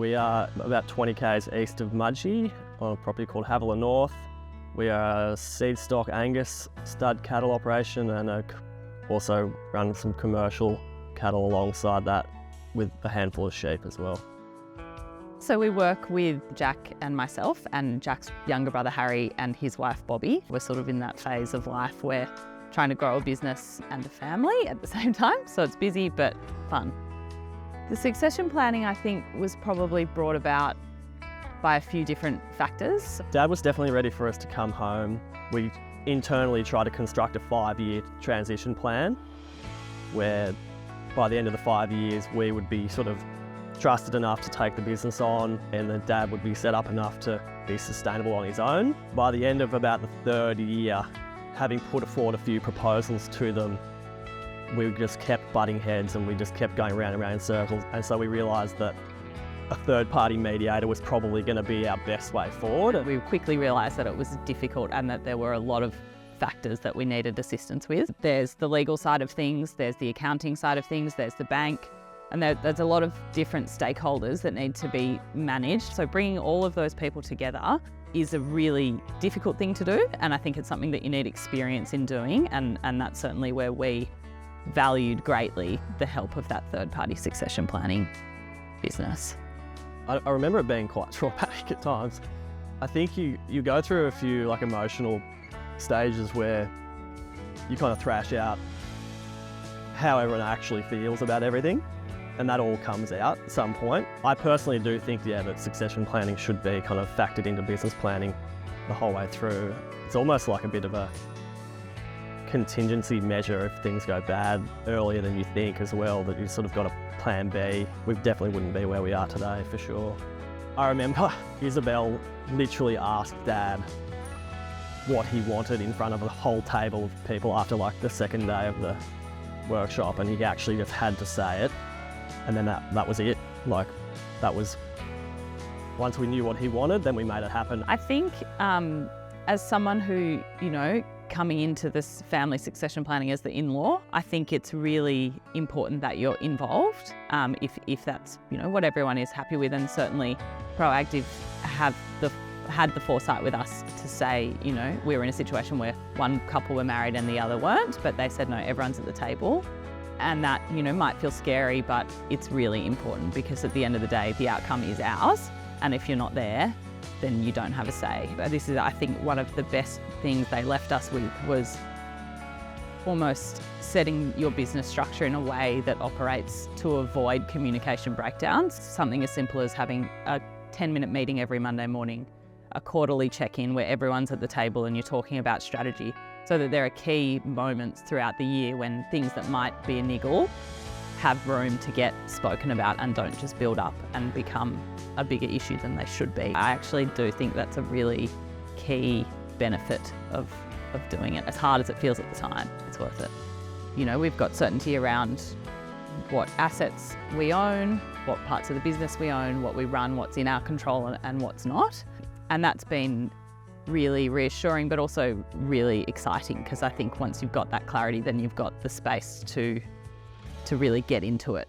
We are about 20 k's east of Mudgee on a property called Havilah North. We are a seed stock Angus stud cattle operation and also run some commercial cattle alongside that with a handful of sheep as well. So we work with Jack and myself and Jack's younger brother Harry and his wife Bobby. We're sort of in that phase of life where trying to grow a business and a family at the same time. So it's busy but fun. The succession planning, I think, was probably brought about by a few different factors. Dad was definitely ready for us to come home. We internally tried to construct a 5-year transition plan where by the end of the 5 years we would be sort of trusted enough to take the business on, and then Dad would be set up enough to be sustainable on his own. By the end of about the 3rd year, having put forward a few proposals to them, we just kept butting heads and we just kept going round and round in circles. And so we realised that a third-party mediator was probably going to be our best way forward. We quickly realised that it was difficult and that there were a lot of factors that we needed assistance with. There's the legal side of things, there's the accounting side of things, there's the bank, and there's a lot of different stakeholders that need to be managed. So bringing all of those people together is a really difficult thing to do, and I think it's something that you need experience in doing, and that's certainly where we valued greatly the help of that third-party succession planning business. I remember it being quite traumatic at times. I think you go through a few emotional stages where you kind of thrash out how everyone actually feels about everything, and that all comes out at some point. I personally do think, that succession planning should be kind of factored into business planning the whole way through. It's almost like a bit of a contingency measure if things go bad earlier than you think as well, that you've sort of got a plan B. We definitely wouldn't be where we are today for sure. I remember Isabel literally asked Dad what he wanted in front of a whole table of people after the second day of the workshop, and he actually just had to say it, and then that was it. That was, once we knew what he wanted, then we made it happen. I think as someone who, coming into this family succession planning as the in-law, I think it's really important that you're involved, if that's what everyone is happy with, and certainly Proactive had the foresight with us to say, we were in a situation where one couple were married and the other weren't, but they said, no, everyone's at the table. And that, might feel scary, but it's really important because at the end of the day, the outcome is ours. And if you're not there, then you don't have a say. But this is, I think, one of the best things they left us with was almost setting your business structure in a way that operates to avoid communication breakdowns. Something as simple as having a 10-minute meeting every Monday morning, a quarterly check-in where everyone's at the table and you're talking about strategy, so that there are key moments throughout the year when things that might be a niggle have room to get spoken about and don't just build up and become a bigger issue than they should be. I actually do think that's a really key benefit of doing it. As hard as it feels at the time, it's worth it. We've got certainty around what assets we own, what parts of the business we own, what we run, what's in our control and what's not. And that's been really reassuring, but also really exciting, because I think once you've got that clarity, then you've got the space to really get into it.